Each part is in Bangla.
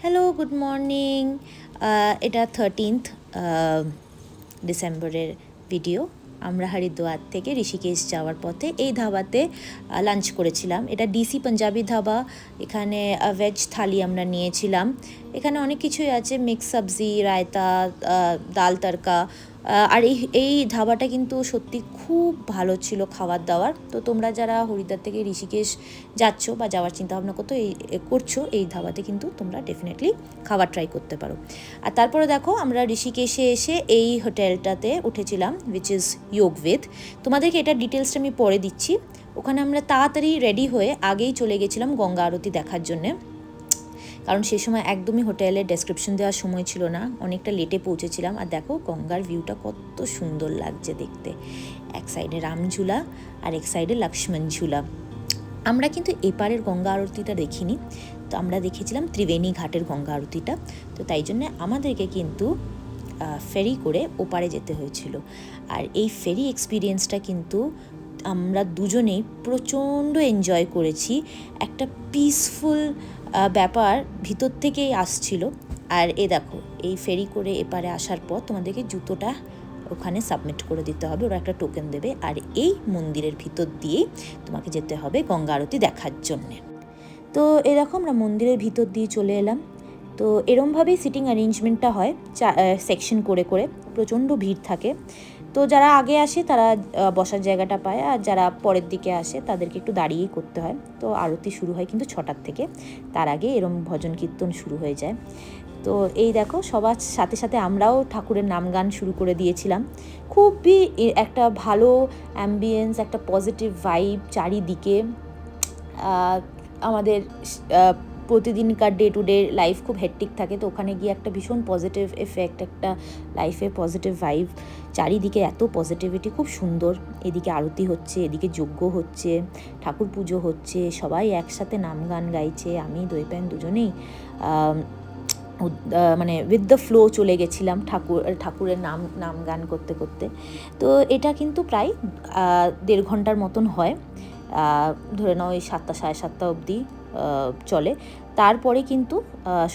Hello, good morning. এটা 13th ডিসেম্বরের ভিডিও। আমরা হরিদ্বার থেকে ঋষিকেশ যাওয়ার পথে এই ধাবাতে লাঞ্চ করেছিলাম। এটা ডিসি পাঞ্জাবি ধাবা। এখানে ভেজ থালি আমরা নিয়েছিলাম। এখানে অনেক কিছুই আছে, মিক্স সবজি, রায়তা, ডাল তড়কা। আর এই ধাবাটা কিন্তু সত্যি খুব ভালো ছিল খাবার দাবার। তো তোমরা যারা হরিদ্বার থেকে ঋষিকেশ যাচ্ছ বা যাওয়ার চিন্তাভাবনা করছো এই ধাবাতে কিন্তু তোমরা ডেফিনেটলি খাবার ট্রাই করতে পারো। আর তারপরে দেখো আমরা ঋষিকেশে এসে এই হোটেলটাতে উঠেছিলাম, উইচ ইজ যোগবেদ। তোমাদেরকে এটার ডিটেলসটা আমি পরে দিচ্ছি। ওখানে আমরা তাড়াতাড়ি রেডি হয়ে আগেই চলে গেছিলাম গঙ্গা আরতি দেখার জন্যে, কারণ সে সময় একদমই হোটেলের ডেসক্রিপশন দেওয়ার সময় ছিল না, অনেকটা লেটে পৌঁছেছিলাম। আর দেখো গঙ্গার ভিউটা কত সুন্দর লাগছে দেখতে। এক সাইডে রামঝুলা আর এক সাইডে লক্ষ্মণ ঝুলা। আমরা কিন্তু এপারের গঙ্গা আরতিটা দেখিনি, তো আমরা দেখেছিলাম ত্রিবেণী ঘাটের গঙ্গা আরতিটা। তো তাই জন্য আমাদেরকে কিন্তু ফেরি করে ওপারে যেতে হয়েছিল। আর এই ফেরি এক্সপিরিয়েন্সটা কিন্তু আমরা দুজনেই প্রচণ্ড এনজয় করেছি। একটা পিসফুল ব্যাপার ভিতর থেকেই আসছিল। আর দেখো এই ফেরি করে এপারে আসার পর তোমাদেরকে জুতোটা ওখানে সাবমিট করে দিতে হবে, ওরা একটা টোকেন দেবে। আর এই মন্দিরের ভিতর দিয়েই তোমাকে যেতে হবে গঙ্গা আরতি দেখার জন্যে। তো এরকম আমরা মন্দিরের ভিতর দিয়ে চলে এলাম। তো এরমভাবেই সিটিং অ্যারেঞ্জমেন্টটা হয়, সেকশন করে করে। প্রচণ্ড ভিড় থাকে। তো যারা আগে আসে তারা বসার জায়গাটা পায়, আর যারা পরের দিকে আসে তাদেরকে একটু দাঁড়িয়েই করতে হয়। তো আরতি শুরু হয় কিন্তু 6টার থেকে, তার আগে এরম ভজন কীর্তন শুরু হয়ে যায়। তো এই দেখো সবার সাথে সাথে আমরাও ঠাকুরের নাম গান শুরু করে দিয়েছিলাম। খুবই একটা ভালো অ্যাম্বিয়েন্স, একটা পজিটিভ ভাইব চারিদিকে। আমাদের প্রতিদিনকার ডে টু ডে লাইফ খুব হেক্টিক থাকে, তো ওখানে গিয়ে একটা ভীষণ পজিটিভ এফেক্ট, একটা লাইফে পজিটিভ ভাইব, চারিদিকে এত পজিটিভিটি, খুব সুন্দর। এদিকে আরতি হচ্ছে, এদিকে যজ্ঞ হচ্ছে, ঠাকুর পুজো হচ্ছে, সবাই একসাথে নাম গান গাইছে। আমি দৈপায়ন দুজনেই মানে উইথ দ্য ফ্লো চলে গেছিলাম ঠাকুরের নাম গান করতে করতে। তো এটা কিন্তু প্রায় 1.5 ঘন্টার মতন হয়, ধরে নাও ওই 7টা 7:30 অবধি চলে। তারপরে কিন্তু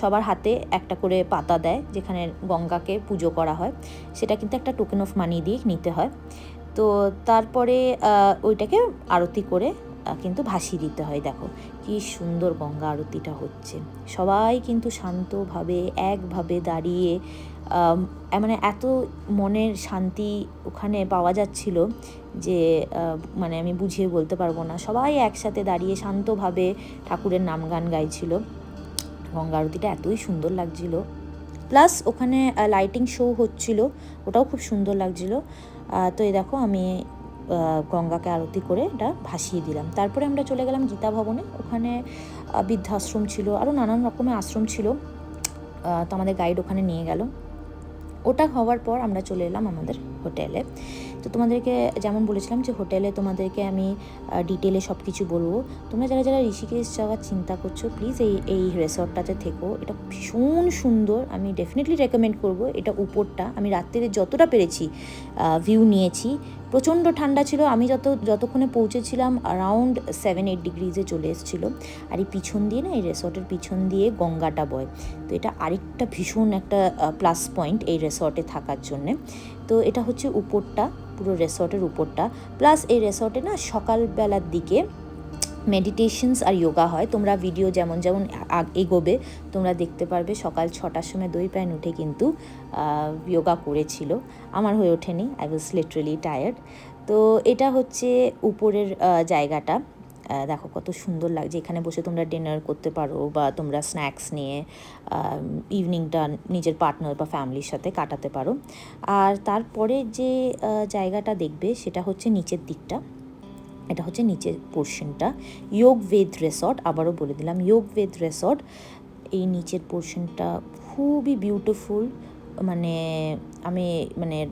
সবার হাতে একটা করে পাতা দেয়, যেখানে গঙ্গাকে পুজো করা হয়। সেটা কিন্তু একটা টোকেন অফ মানি দিয়ে নিতে হয়। তো তারপরে ওইটাকে আরতি করে কিন্তু ভাসিয়ে দিতে হয়। দেখো কি সুন্দর গঙ্গা আরতিটা হচ্ছে। সবাই কিন্তু শান্তভাবে একভাবে দাঁড়িয়ে, মানে এত মনের শান্তি ওখানে পাওয়া যাচ্ছিল যে মানে আমি বুঝিয়ে বলতে পারবো না। সবাই একসাথে দাঁড়িয়ে শান্তভাবে ঠাকুরের নাম গান গাইছিল। গঙ্গা আরতিটা এতই সুন্দর লাগছিল। প্লাস ওখানে লাইটিং শো হচ্ছিল, ওটাও খুব সুন্দর লাগছিল। তো এই দেখো আমি গঙ্গাকে আরতি করে এটা ভাসিয়ে দিলাম। তারপরে আমরা চলে গেলাম গীতা ভবনে। ওখানে বৃদ্ধাশ্রম ছিল, আরও নানান রকমের আশ্রম ছিল। তো আমাদের গাইড ওখানে নিয়ে গেল। ওটা হওয়ার পর আমরা চলে এলাম আমাদের হোটেলে। তো তোমাদেরকে যেমন বলেছিলাম যে হোটেলে তোমাদেরকে আমি ডিটেলে সব কিছু বলবো। তোমরা যারা যারা ঋষিকেশ যাওয়ার চিন্তা করছো, প্লিজ এই রিসর্টটাতে থেকো। এটা ভীষণ সুন্দর, আমি ডেফিনেটলি রেকমেন্ড করব। এটা উপরটা আমি রাত্রিরে যতটা পেরেছি ভিউ নিয়েছি। প্রচণ্ড ঠান্ডা ছিল, আমি যতক্ষণে পৌঁছেছিলাম অ্যারাউন্ড 7-8 ডিগ্রিজে চলে এসেছিলো। আর এই পিছন দিয়ে না, এই রিসর্টের পিছন দিয়ে গঙ্গাটা বয়। তো এটা আরেকটা ভীষণ একটা প্লাস পয়েন্ট এই রিসর্টে থাকার জন্যে। তো এটা হচ্ছে উপরটা, পুরো রিসর্টের উপরটা। প্লাস এই রিসর্টে না সকালবেলার দিকে মেডিটেশনস আর যোগা হয়। তোমরা ভিডিও যেমন যেমন এগোবে তোমরা দেখতে পারবে সকাল 6টার সময় দৈপায়ন উঠে কিন্তু যোগা করেছিল। আমার হয়ে ওঠেনি, আই ওয়াজ লিটারালি টায়ার্ড। তো এটা হচ্ছে উপরের জায়গাটা। দেখো কত সুন্দর লাগছে। এখানে বসে তোমরা ডিনার করতে পারো, বা তোমরা স্ন্যাক্স নিয়ে ইভিনিংটা নিজের পার্টনার বা ফ্যামিলির সাথে কাটাতে পারো। আর তারপরে যে জায়গাটা দেখবে সেটা হচ্ছে নিচের দিকটা। এটা হচ্ছে নিচের পোর্শনটা, যোগবেদ রিসর্ট। আবারও বলে দিলাম, যোগবেদ রিসর্ট। এই নিচের পোর্শনটা খুবই বিউটিফুল। আমি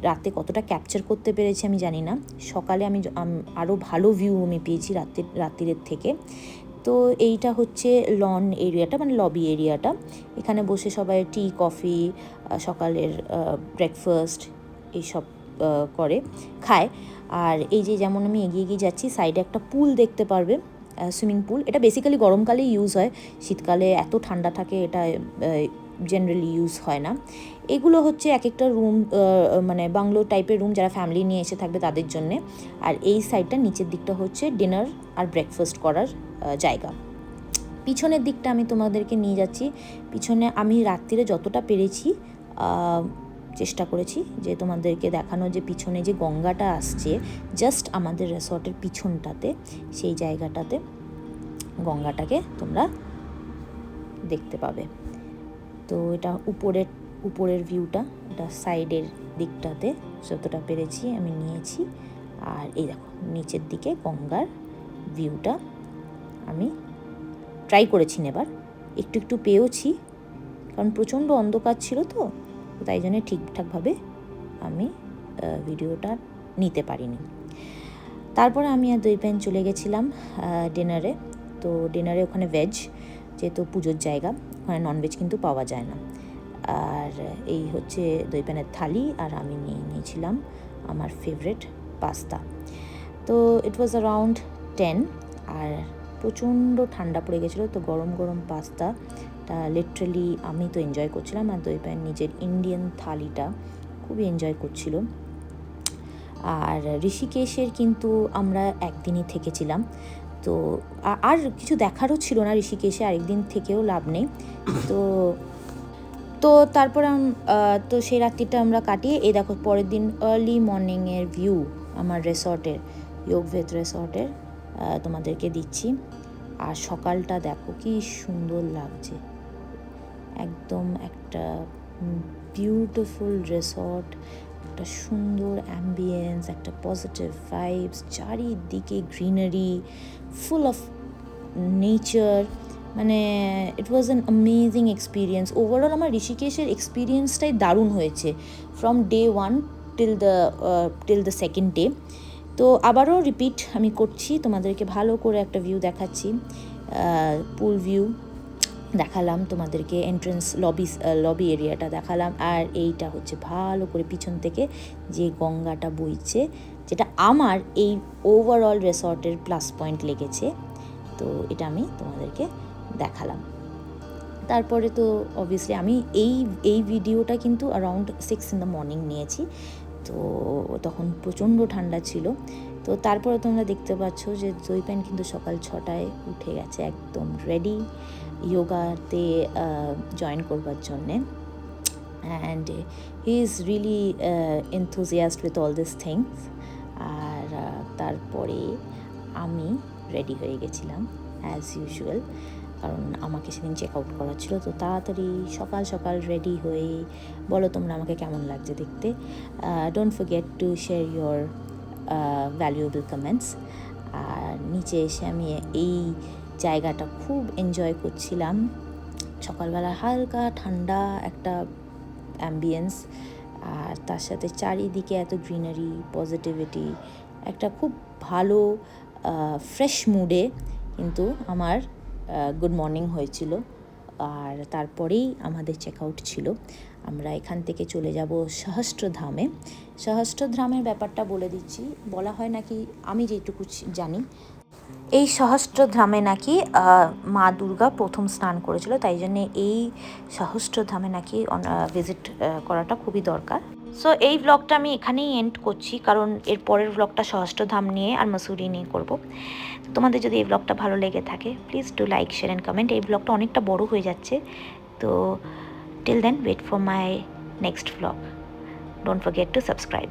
রাতে কতটা ক্যাপচার করতে পেরেছি আমি জানি না। সকালে আমি আরও ভালো ভিউ আমি পেয়েছি রাত্রিরের থেকে। তো এইটা হচ্ছে লন এরিয়াটা, লবি এরিয়াটা। এখানে বসে সবাই টি কফি, সকালের ব্রেকফাস্ট এইসব খায়। আর এই যে যেমন আমি এগিয়ে যাচ্ছি, সাইডে একটা পুল দেখতে পারবে। Swimming pool. এটা বেসিক্যালি গরমকালেই ইউজ হয়, শীতকালে এত ঠান্ডা থাকে এটা জেনারেলি ইউজ হয় না। এগুলো হচ্ছে এক একটা রুম, মানে বাংলো টাইপের রুম, যারা ফ্যামিলি নিয়ে এসে থাকবে তাদের জন্যে। আর এই সাইডটা নিচের দিকটা হচ্ছে ডিনার আর ব্রেকফাস্ট করার জায়গা। পিছনের দিকটা আমি তোমাদেরকে নিয়ে যাচ্ছি। পিছনে আমি রাত্রিরে যতটা পেরেছি চেষ্টা করেছি যে তোমাদেরকে দেখানো, যে পিছনে যে গঙ্গাটা আসছে জাস্ট আমাদের রিসর্টের পিছনটাতে, সেই জায়গাটাতে গঙ্গাটাকে তোমরা দেখতে পাবে। তো এটা উপরের ভিউটা, এটা সাইডের দিকটাতে যতটা পেরেছি আমি নিয়েছি। আর এই দেখো নিচের দিকে গঙ্গার ভিউটা আমি ট্রাই করেছি নেবার, একটু একটু পেয়েওছি, কারণ প্রচণ্ড অন্ধকার ছিল তো তাই জন্য ঠিকঠাকভাবে আমি ভিডিওটা নিতে পারিনি। তারপরে আমি আর দইপ্যান চলে গেছিলাম ডিনারে। তো ডিনারে ওখানে ভেজ, যেহেতু পুজোর জায়গা, ওখানে ননভেজ কিন্তু পাওয়া যায় না। আর এই হচ্ছে দইপ্যানের থালি, আর আমি নিয়েছিলাম আমার ফেভারিট পাস্তা। তো ইট ওয়াজ অ্যারাউন্ড 10, আর প্রচণ্ড ঠান্ডা পড়ে গেছিলো। তো গরম গরম পাস্তাটা লিটারালি আমি তো এনজয় করছিলাম, আর দইপ্যান নিজের ইন্ডিয়ান থালিটা খুবই এনজয় করছিল। আর ঋষিকেশের কিন্তু আমরা একদিনই থেকেছিলাম, তো আর কিছু দেখারও ছিল না ঋষিকেশে, আরেকদিন থেকেও লাভ নেই। তো তারপর তো সেই রাত্রিটা আমরা কাটিয়ে এই দেখো পরের দিন আর্লি মর্নিংয়ের ভিউ আমার রিসর্টের, যোগভেদ রিসর্টের তোমাদেরকে দিচ্ছি। আর সকালটা দেখো কি সুন্দর লাগছে, একদম একটা বিউটিফুল রিসর্ট, একটা সুন্দর অ্যাম্বিয়েন্স, একটা পজিটিভ ভাইবস, চারিদিকে গ্রিনারি, ফুল অফ নেচার। মানে it was an amazing experience. Overall আমার ঋষিকেশের এক্সপিরিয়েন্সটাই দারুণ হয়েছে, from day 1 till the second day. তো আবারও রিপিট আমি করছি, তোমাদেরকে ভালো করে একটা ভিউ দেখাচ্ছি, পুল ভিউ দেখালাম তোমাদেরকে, এন্ট্রেন্স লবি এরিয়াটা দেখালাম, আর এইটা হচ্ছে ভালো করে পিছন থেকে যে গঙ্গাটা বইছে, যেটা আমার এই ওভারঅল রিসর্টের প্লাস পয়েন্ট লেগেছে। তো এটা আমি তোমাদেরকে দেখালাম। তারপরে তো অবভিয়াসলি আমি এই ভিডিওটা কিন্তু অ্যারাউন্ড 6 in the morning নিয়েছি, তো তখন প্রচণ্ড ঠান্ডা ছিল। তো তারপরে তোমরা দেখতে পাচ্ছ যে দইপ্যান কিন্তু সকাল 6টায় উঠে গেছে, একদম রেডি যোগাতে জয়েন করবার জন্যে। And he is really enthusiast with all this things. আর তারপরে আমি রেডি হয়ে গেছিলাম অ্যাজ ইউজুয়াল, কারণ আমাকে সেদিন চেক আউট করা ছিল। তো তাড়াতাড়ি সকাল সকাল রেডি হয়ে, বলো তোমরা আমাকে কেমন লাগছে দেখতে। Don't forget to share your valuable comments. আর নিচে এসে আমি এই জায়গাটা খুব এনজয় করছিলাম, সকালবেলা হালকা ঠান্ডা একটা অ্যাম্বিয়েন্স, আর তার সাথে চারিদিকে এত গ্রিনারি, পজিটিভিটি, একটা খুব ভালো ফ্রেশ মুডে কিন্তু আমার গুড মর্নিং হয়েছিল। আর তারপরেই আমাদের চেক আউট ছিল, আমরা এখান থেকে চলে যাব সহস্রধামে। সহস্রধামের ব্যাপারটা বলে দিচ্ছি, বলা হয় নাকি, আমি যেটুকু জানি, এই সহস্রধামে নাকি মা দুর্গা প্রথম স্নান করেছিল, তাই জন্যে এই সহস্রধামে নাকি ভিজিট করাটা খুবই দরকার। সো এই ব্লগটা আমি এখানেই এন্ড করছি, কারণ এর পরের ব্লগটা সহস্রধাম নিয়ে আর মসুরি নিয়ে করব। তোমাদের যদি এই ব্লগটা ভালো লেগে থাকে please do like, share and comment. এই ব্লগটা অনেকটা বড় হয়ে যাচ্ছে, তো till then wait for my next blog. Don't forget to subscribe.